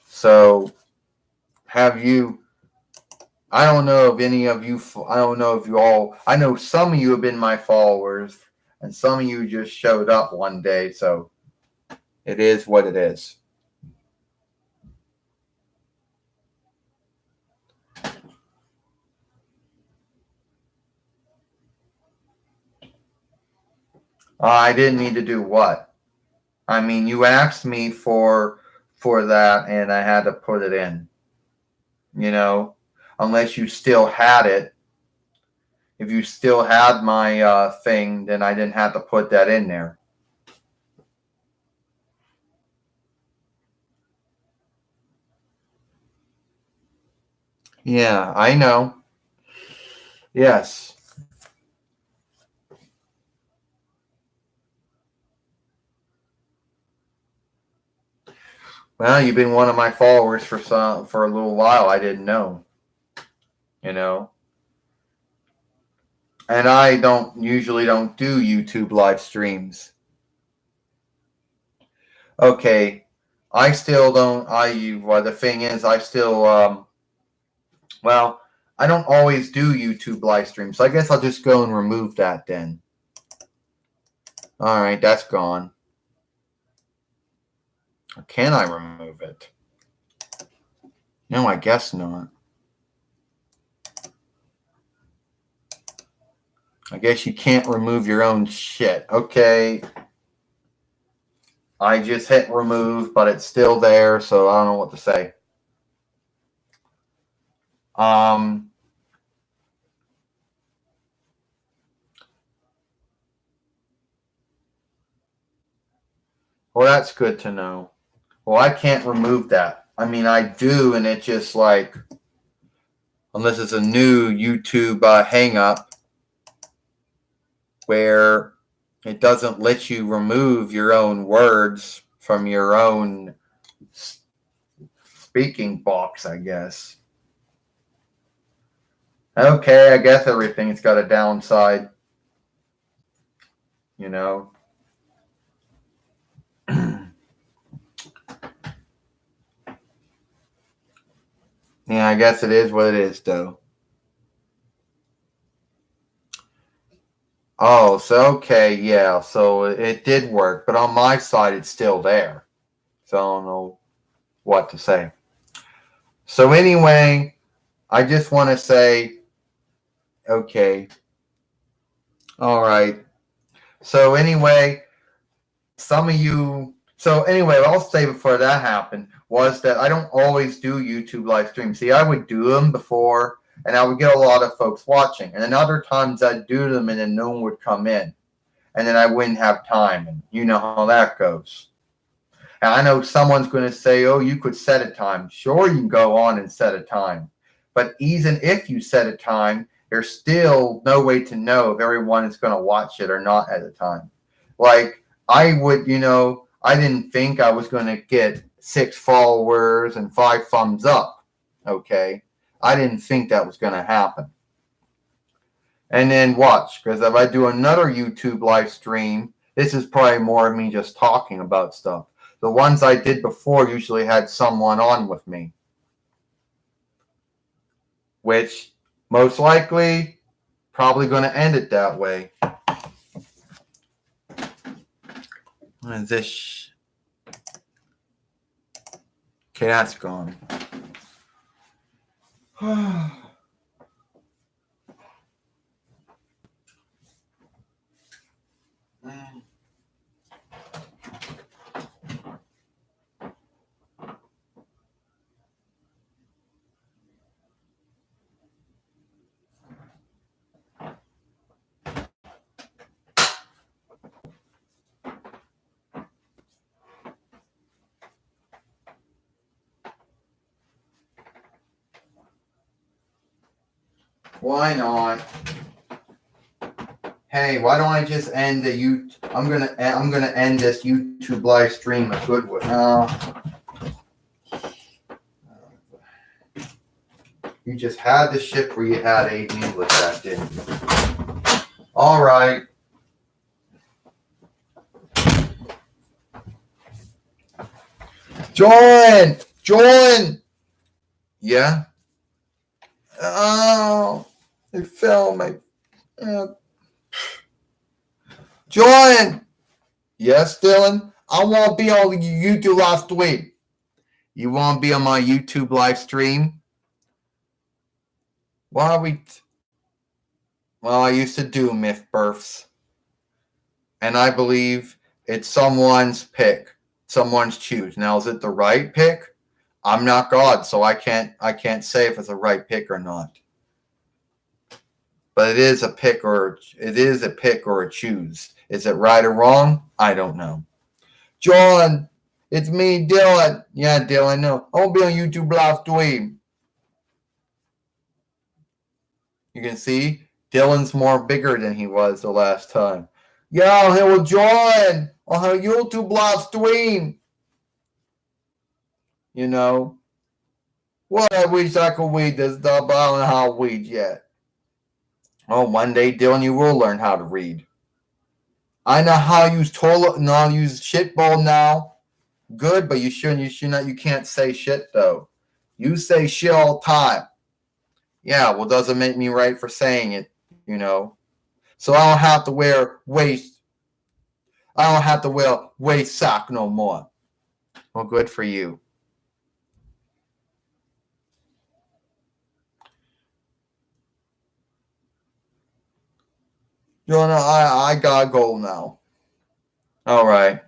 So, I don't know if any of you, I don't know if you all, I know some of you have been my followers, and some of you just showed up one day, so it is what it is. I didn't need to do what? I mean, you asked me for that, and I had to put it in. You know, unless you still had it. If you still had my thing, then I didn't have to put that in there. Yeah, I know. Yes. Well, you've been one of my followers for a little while. I didn't know. You know. And I usually don't do YouTube live streams. Okay. I still don't the thing is I still well, I don't always do YouTube live streams. So I guess I'll just go and remove that then. All right, that's gone. Or can I remove it? No, I guess not. I guess you can't remove your own shit. Okay. I just hit remove, but it's still there, so I don't know what to say. Well, that's good to know. Well, I can't remove that. I mean, I do, and it just like, unless it's a new YouTube hang up where it doesn't let you remove your own words from your own speaking box, I guess. Okay, I guess everything's got a downside. You know. Yeah, I guess it is what it is, though. Oh, so okay, yeah, so it did work, but on my side, it's still there. So I don't know what to say. So anyway, I just want to say, okay, all right. So anyway, some of you. So anyway, what I'll say before that happened was that I don't always do YouTube live streams. See, I would do them before, and I would get a lot of folks watching. And then other times I'd do them and then no one would come in. And then I wouldn't have time. And you know how that goes. And I know someone's going to say, oh, you could set a time. Sure, you can go on and set a time. But even if you set a time, there's still no way to know if everyone is going to watch it or not at a time. Like I would, I didn't think I was going to get 6 followers and 5 thumbs up. Okay. I didn't think that was going to happen. And then watch, because if I do another YouTube live stream, this is probably more of me just talking about stuff. The ones I did before usually had someone on with me, which most likely probably going to end it that way. And this, okay, that's gone. Why not? Hey, why don't I just end the YouTube? I'm gonna end this YouTube live stream a good way. You just had the ship where you had Aiden English that, didn't you? All right. Join. Yeah. Oh, they fell my. Join. Yes, Dylan. I want to be on YouTube live stream. You want to be on my YouTube live stream? Why are we? Well, I used to do myth births, and I believe it's someone's pick, someone's choose. Now, is it the right pick? I'm not God, so I can't say if it's a right pick or not. But it is a pick or a choose. Is it right or wrong? I don't know. John, it's me, Dylan. Yeah, Dylan, no. I won't be on YouTube live stream. You can see Dylan's more bigger than he was the last time. Yeah, he will join on her YouTube live stream. What I wish I could read this stuff, but I don't know how to read yet. Oh, one day, Dylan, you will learn how to read. I know how to use toilet, no, use shitbowl now. Good, but you can't say shit, though. You say shit all the time. Yeah, well, doesn't make me right for saying it, So I don't have to wear waist sock no more. Well, good for you. I gotta go now. All right.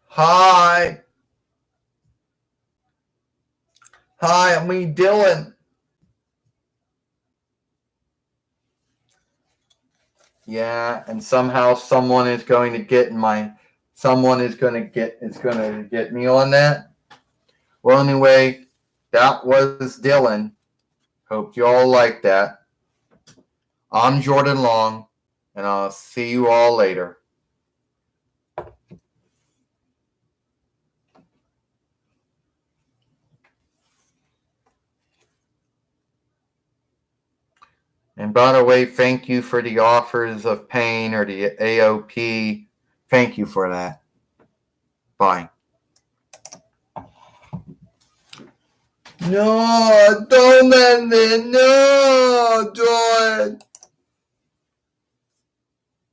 Hi, I'm me, Dylan. Yeah, and somehow someone is going to get me on that. Well, anyway, that was Dylan. Hope you all like that. I'm Jordan Long, and I'll see you all later. And by the way, thank you for the offers of pain or the AOP. Thank you for that. Bye. No, don't end it. No, Jordan.